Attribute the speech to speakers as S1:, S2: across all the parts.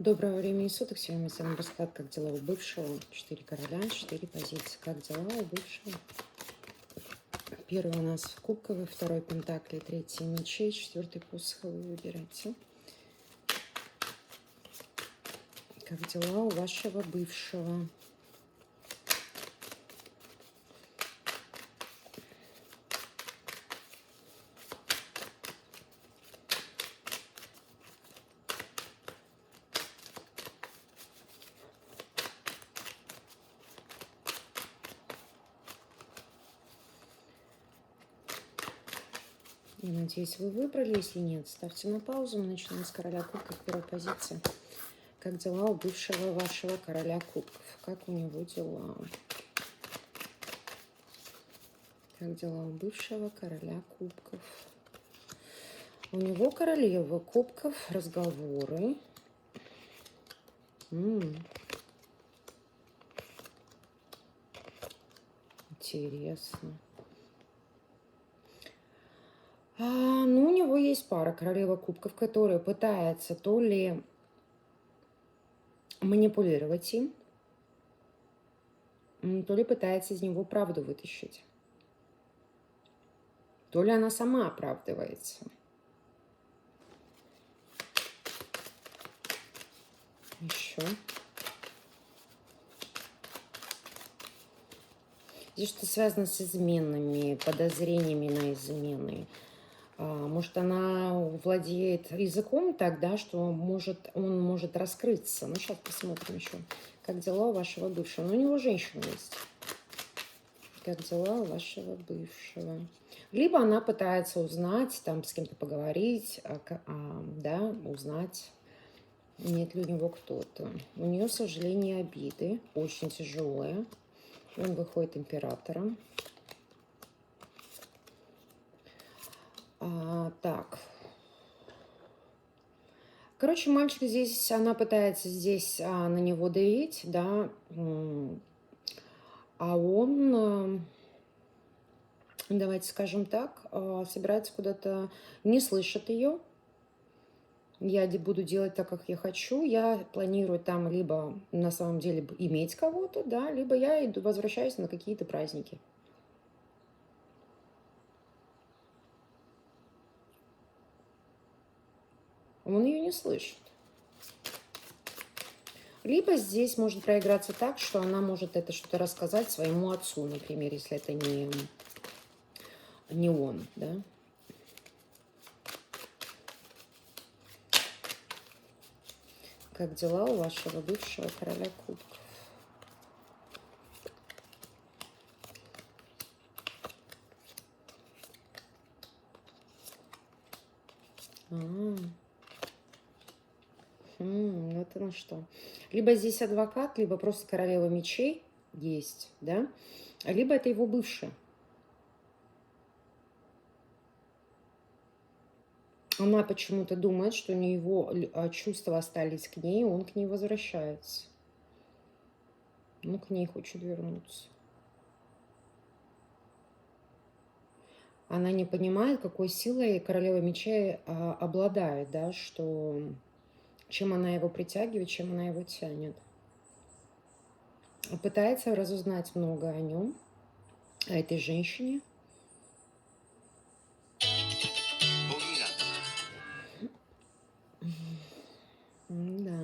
S1: Доброго времени суток. Сегодня мы с вами расклад, как дела у бывшего. 4 короля, 4 позиции. Как дела у бывшего? Первый у нас кубковый, второй пентакли, третий мечей, четвертый посоховый. Выбирайте. Как дела у вашего бывшего? Я надеюсь, вы выбрали. Если нет, ставьте на паузу. Мы начинаем с короля кубков, первой позиции. Как дела у бывшего вашего короля кубков? Как у него дела? Как дела у бывшего короля кубков? У него королева кубков, разговоры. Интересно. Ну, у него есть пара королева кубков, которая пытается то ли манипулировать им, то ли пытается из него правду вытащить. То ли она сама оправдывается. Еще. Здесь что-то связано с изменами, подозрениями на измены. Может, она владеет языком тогда, что он может раскрыться. Ну, сейчас посмотрим еще, как дела у вашего бывшего. Ну, у него женщина есть. Как дела у вашего бывшего? Либо она пытается узнать, там с кем-то поговорить, да, узнать, нет ли у него кто-то. У нее, к сожалению, обиды, очень тяжелые. Он выходит императором. Так. Короче, мальчик здесь, она пытается здесь на него давить, да, а он, давайте скажем так, собирается куда-то, не слышит ее. Я буду делать так, как я хочу. Я планирую там либо на самом деле иметь кого-то, да, либо я возвращаюсь на какие-то праздники. Он ее не слышит. Либо здесь может проиграться так, что она может это что-то рассказать своему отцу, например, если это не он, да. Как дела у вашего бывшего короля кубков? Вот оно что. Либо здесь адвокат, либо просто королева мечей есть, да, либо это его бывшая. Она почему-то думает, что у него чувства остались к ней, и он к ней возвращается. Ну, к ней хочет вернуться. Она не понимает, какой силой королева мечей обладает, да, что чем она его притягивает, чем она его тянет. Пытается разузнать много о нем, о этой женщине. Да.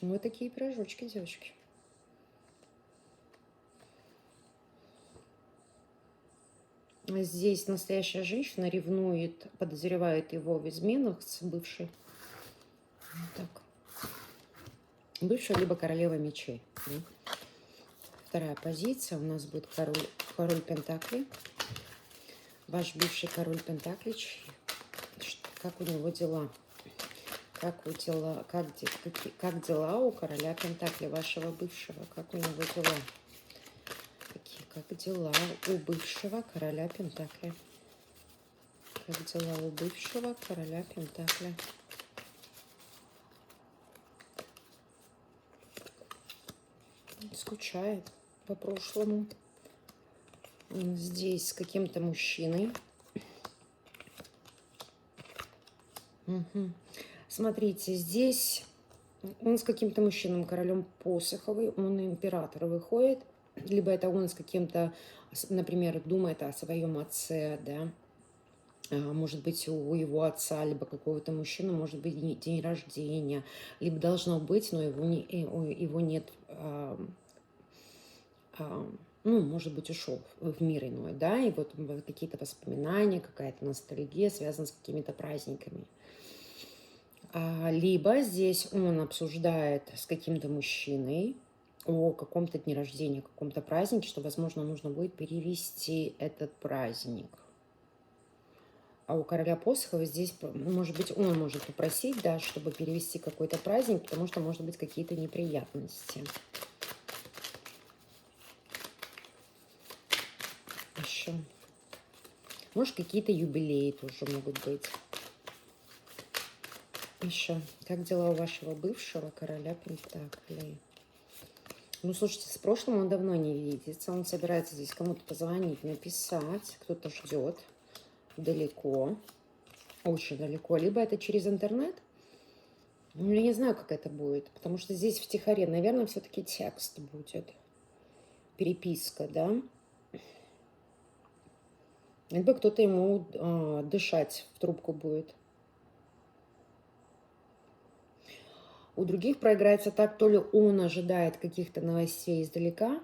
S1: Вот такие пирожочки, девочки. Здесь настоящая женщина ревнует, подозревает его в изменах с бывшей. Так. Бывшая либо королева мечей. Да? Вторая позиция у нас будет король Пентаклей. Ваш бывший король Пентаклей. Как у него дела? Как дела у короля Пентаклей, вашего бывшего? Как у него дела? Как дела у бывшего короля Пентакля? Как дела у бывшего короля Пентакля? Скучает по прошлому. Он здесь с каким-то мужчиной Мгм. Смотрите, здесь он с каким-то мужчиной, королем посоховый, он император выходит, либо это он с каким-то, например, думает о своем отце, да, может быть, у его отца, либо какого-то мужчины, может быть, день рождения, либо должно быть, но его нет, а, ну, может быть, ушел в мир иной, да, и вот какие-то воспоминания, какая-то ностальгия связана с какими-то праздниками. Либо здесь он обсуждает с каким-то мужчиной о каком-то дне рождения, каком-то празднике, что, возможно, нужно будет перевести этот праздник. А у короля посохов здесь, может быть, он может попросить, да, чтобы перевести какой-то праздник, потому что, может быть, какие-то неприятности. Еще. Может, какие-то юбилеи тоже могут быть. Еще. Как дела у вашего бывшего короля Пентаклей? Ну, слушайте, с прошлым он давно не видится. Он собирается здесь кому-то позвонить, написать. Кто-то ждет далеко, очень далеко. Либо это через интернет. Ну, я не знаю, как это будет, потому что здесь втихаря, наверное, все-таки текст будет. Переписка, да? Либо кто-то ему дышать в трубку будет. У других проиграется так, то ли он ожидает каких-то новостей издалека,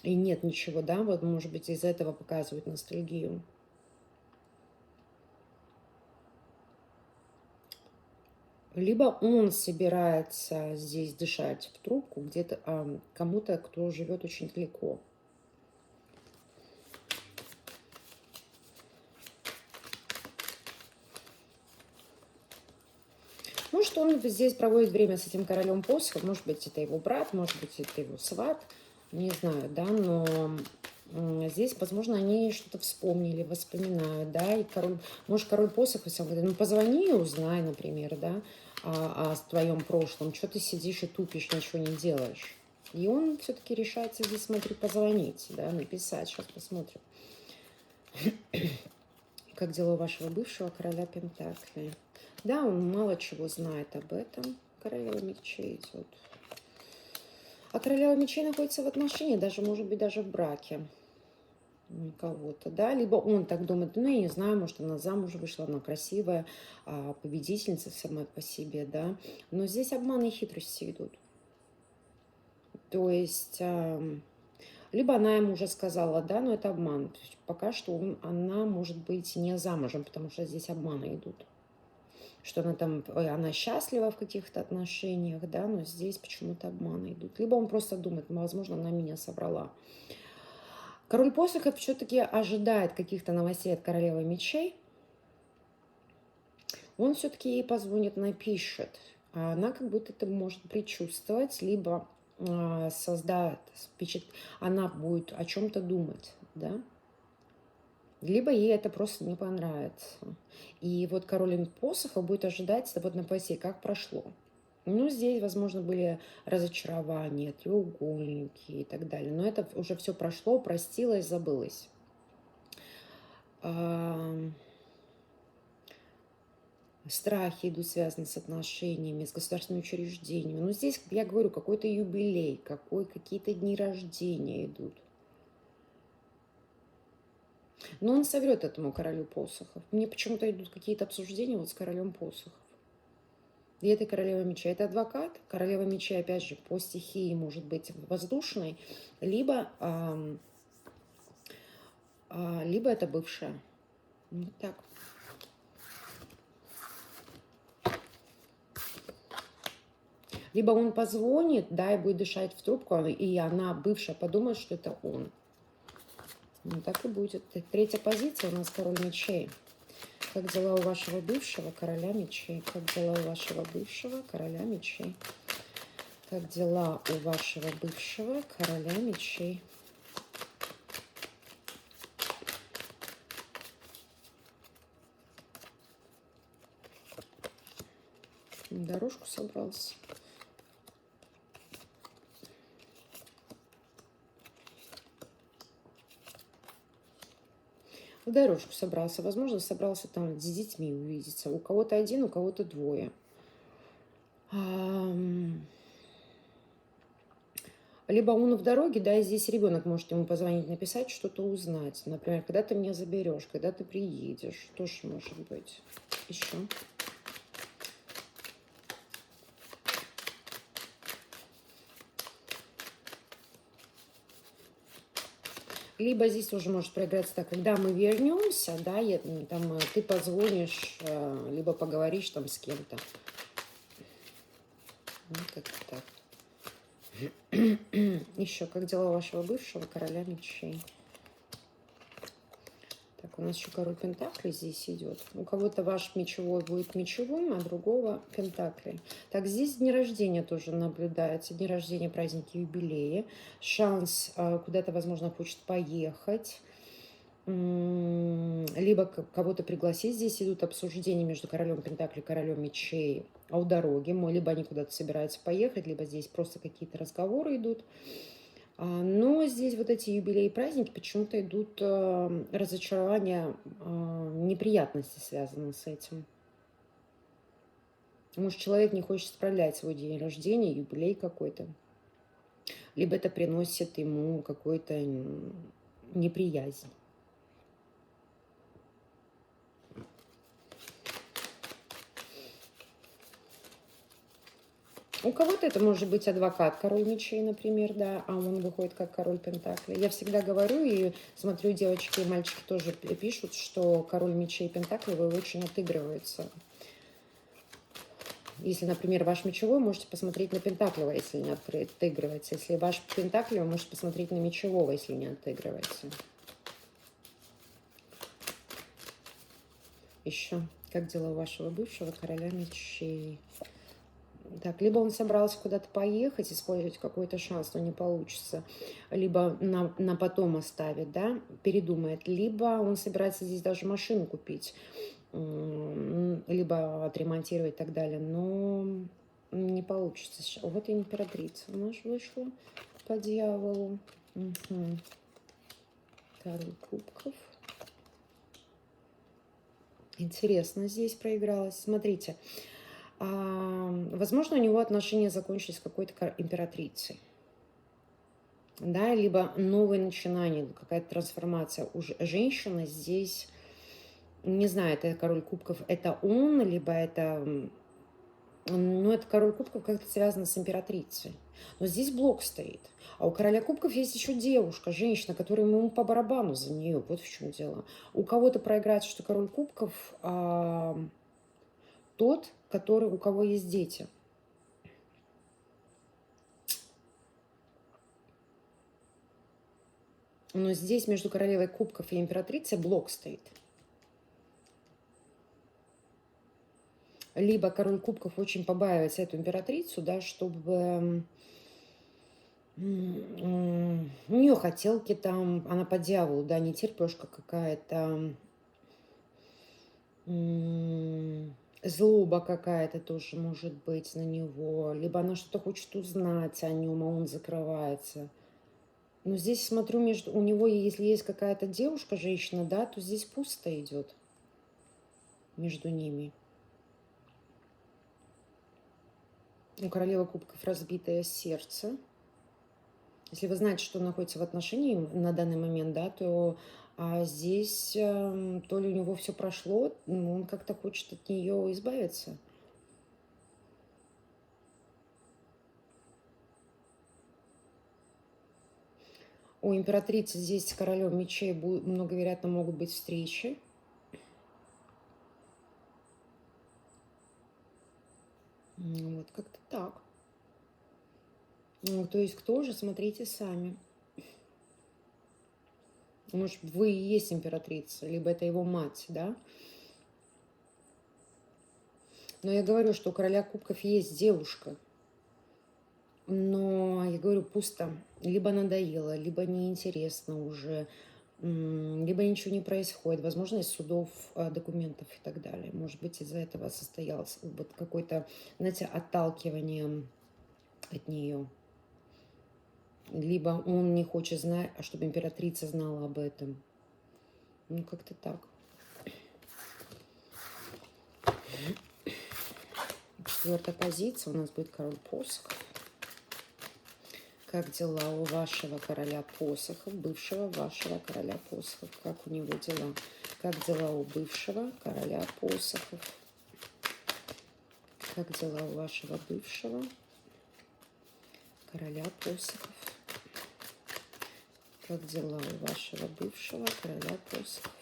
S1: и нет ничего, да, вот, может быть, из-за этого показывают ностальгию. Либо он собирается здесь дышать в трубку где-то кому-то, кто живет очень далеко. Может, он здесь проводит время с этим королем посохов, может быть, это его брат, может быть, это его сват, не знаю, да, но здесь, возможно, они что-то вспомнили, воспоминают, да, и король, может, король посохов сам говорит, ну, позвони и узнай, например, да, о твоем прошлом, что ты сидишь и тупишь, ничего не делаешь. И он все-таки решается здесь, смотри, позвонить, да, написать, сейчас посмотрим. Как дела у вашего бывшего короля Пентаклей? Да, он мало чего знает об этом. Королева мечей идет. А королева мечей находится в отношении, даже, может быть, даже в браке кого-то, да, либо он так думает, ну, я не знаю, может, она замуж вышла, она красивая, победительница сама по себе, да, но здесь обман и хитрости идут. То есть, либо она ему уже сказала, да, но это обман. Пока что она может быть не замужем, потому что здесь обманы идут. Что она там, она счастлива в каких-то отношениях, да, но здесь почему-то обманы идут. Либо он просто думает, ну, возможно, она меня соврала. Король посохов все-таки ожидает каких-то новостей от королевы мечей. Он все-таки ей позвонит, напишет. А она как будто это может предчувствовать, либо создает она будет о чем-то думать, да, либо ей это просто не понравится. И вот король посохов будет ожидать вот новостей, как прошло. Ну, здесь, возможно, были разочарования, треугольники и так далее. Но это уже все прошло, простилось, забылось. Страхи идут связаны с отношениями, с государственными учреждениями. Но здесь, я говорю, какой-то юбилей, какие-то дни рождения идут. Но он соврет этому королю посохов. Мне почему-то идут какие-то обсуждения вот с королем посохов. И это королева меча. Это адвокат. Королева меча, опять же, по стихии может быть воздушной, либо это бывшая. Вот так. Либо он позвонит, да, и будет дышать в трубку, и она, бывшая, подумает, что это он. Ну, так и будет. Третья позиция у нас король мечей. Как дела у вашего бывшего короля мечей? Как дела у вашего бывшего короля мечей? Как дела у вашего бывшего короля мечей? Дорожку собрался. в дорожку собрался. Возможно, собрался там с детьми увидеться. У кого-то один, у кого-то двое. Либо он в дороге, да, и здесь ребенок может ему позвонить, написать, что-то узнать. Например, когда ты меня заберешь, когда ты приедешь. Тоже может быть. Еще. Либо здесь тоже может проиграться так, когда мы вернемся, да, там, ты позвонишь, либо поговоришь там с кем-то. Вот как-то так. Еще, как дела вашего бывшего короля мечей? Так, у нас еще король пентаклей здесь идет. У кого-то ваш мечевой будет мечевым, а другого пентаклей. Так, здесь дни рождения тоже наблюдается. Дни рождения, праздники, юбилеи. Шанс куда-то, возможно, хочет поехать. Либо кого-то пригласить. Здесь идут обсуждения между королем пентаклей и королем мечей у дороги. Либо они куда-то собираются поехать, либо здесь просто какие-то разговоры идут. Но здесь вот эти юбилеи и праздники почему-то идут разочарования, неприятности связаны с этим. Может, человек не хочет справлять свой день рождения, юбилей какой-то. Либо это приносит ему какую-то неприязнь. У кого-то это может быть адвокат, король мечей, например, да, а он выходит как король пентаклей. Я всегда говорю и смотрю, девочки и мальчики тоже пишут, что король мечей и пентаклей очень отыгрывается. Если, например, ваш мечевой, можете посмотреть на пентаклевого, если не отыгрывается. Если ваш пентаклевый, можете посмотреть на мечевого, если не отыгрывается. Еще, как дела у вашего бывшего короля мечей? Так, либо он собрался куда-то поехать, использовать какой-то шанс, но не получится. Либо на потом оставит, да, передумает. Либо он собирается здесь даже машину купить, либо отремонтировать и так далее. Но не получится. Вот и императрица у нас вышла по дьяволу. Угу. Король кубков. Интересно здесь проигралось. Смотрите. Возможно, у него отношения закончились с какой-то императрицей. Да, либо новое начинание, какая-то трансформация. Уже женщина здесь, не знаю, это король кубков, это он, либо это... Ну, это король кубков как-то связано с императрицей. Но здесь блок стоит. А у короля кубков есть еще девушка, женщина, которая ему по барабану за нее. Вот в чем дело. У кого-то проиграется, что король кубков тот, у кого есть дети. Но здесь между королевой кубков и императрицей блок стоит. Либо король кубков очень побаивается эту императрицу, да, чтобы у нее хотелки там, она по дьяволу, да, не терпешка какая-то, злоба какая-то тоже может быть на него, либо она что-то хочет узнать о нем, а он закрывается. Но здесь смотрю, у него, если есть какая-то девушка, женщина, да, то здесь пусто идет между ними. У королевы кубков разбитое сердце. Если вы знаете, что находится в отношении на данный момент, да, то здесь то ли у него все прошло, он как-то хочет от нее избавиться. У императрицы здесь с королем мечей многовероятно могут быть встречи. Вот как-то так. То есть кто же, смотрите сами. Может, вы и есть императрица, либо это его мать, да? Но я говорю, что у короля кубков есть девушка. Но, я говорю, пусто. Либо надоело, либо неинтересно уже, либо ничего не происходит. Возможно, из судов, документов и так далее. Может быть, из-за этого состоялось вот какое-то, знаете, отталкивание от нее. Либо он не хочет знать, чтобы императрица знала об этом. Ну, как-то так. Четвертая позиция у нас будет король посохов. Как дела у вашего короля посохов, бывшего вашего короля посохов? Как у него дела? Как дела у бывшего короля посохов? Как дела у вашего бывшего короля посохов? Как дела у вашего бывшего короля посохов?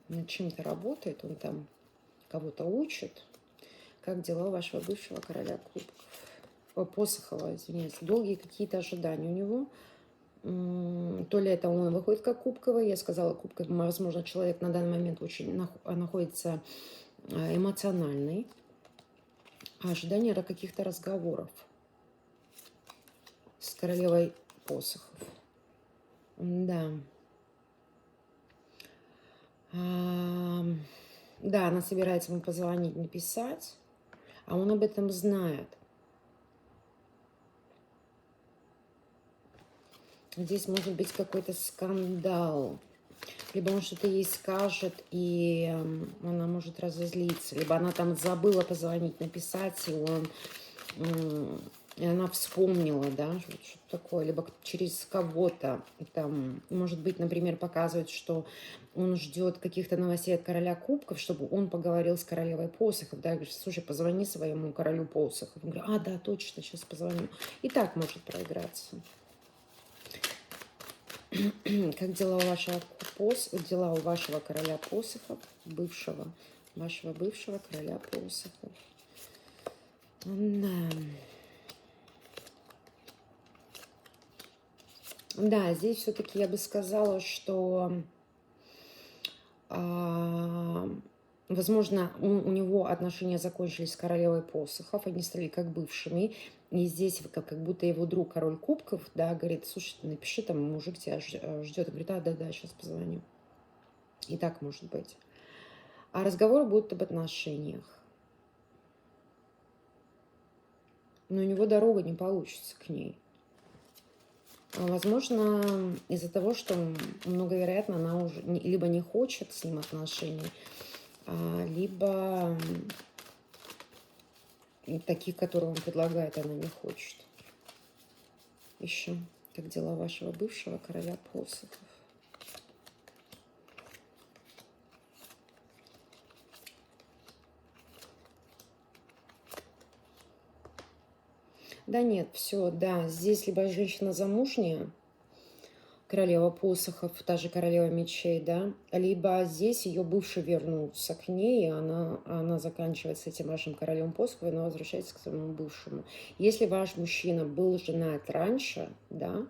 S1: Над чем-то работает, он там кого-то учит. Как дела у вашего бывшего короля кубков? Посохова, извиняюсь. Долгие какие-то ожидания у него. То ли это он выходит как кубковый, я сказала кубковый, возможно, человек на данный момент очень находится эмоциональный. Ожидание каких-то разговоров с королевой посохов. Да. Да, она собирается ему позвонить, написать, а он об этом знает. Здесь может быть какой-то скандал. Либо он что-то ей скажет, и она может разозлиться. Либо она там забыла позвонить, написать, и она вспомнила, да, что-то такое. Либо через кого-то там, может быть, например, показывает, что он ждет каких-то новостей от короля кубков, чтобы он поговорил с королевой посохов, да, говорит, слушай, позвони своему королю посохов. Он говорит, да, точно, сейчас позвоню. И так может проиграться. Как дела у вашего короля посохов, бывшего, вашего бывшего короля посохов? Да. Да, здесь все-таки я бы сказала, что, возможно, у него отношения закончились с королевой посохов, они стали как бывшими. И здесь как будто его друг, король кубков, да, говорит, слушай, напиши, там мужик тебя ждет. Говорит, да, сейчас позвоню. И так может быть. А разговоры будут об отношениях. Но у него дорога не получится к ней. Возможно, из-за того, что многовероятно она уже либо не хочет с ним отношений, либо таких, которые он предлагает, она не хочет. Еще, как дела вашего бывшего короля посохов? Да нет, все, да, здесь либо женщина замужняя, королева посохов, та же королева мечей, да, либо здесь ее бывший вернулся к ней, и она заканчивает с этим вашим королем посохов, и она возвращается к своему бывшему. Если ваш мужчина был женат раньше, да,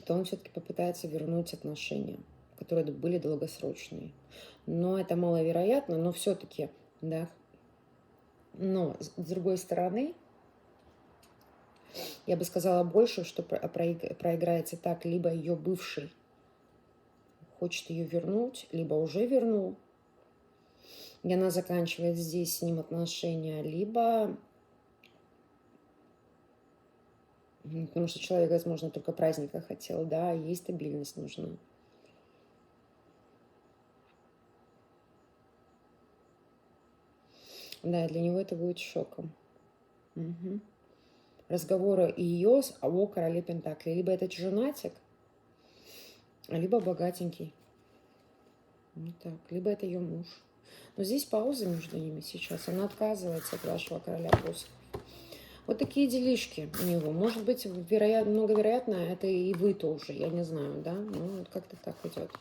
S1: то он все-таки попытается вернуть отношения, которые были долгосрочные. Но это маловероятно, но все-таки, да. Но с другой стороны, я бы сказала больше, что проиграется так, либо ее бывший хочет ее вернуть, либо уже вернул, и она заканчивает здесь с ним отношения, либо потому что человек, возможно, только праздника хотел, да, ей стабильность нужна. Да, для него это будет шоком. Угу. Разговоры ее о короле Пентакли. Либо это женатик, либо богатенький. Вот так. Либо это ее муж. Но здесь пауза между ними сейчас. Она отказывается от вашего короля посохов. Вот такие делишки у него. Может быть, многовероятно, это и вы тоже. Я не знаю, да? Ну, вот как-то так идет.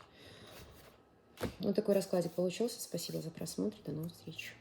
S1: Вот такой раскладик получился. Спасибо за просмотр. До новых встреч.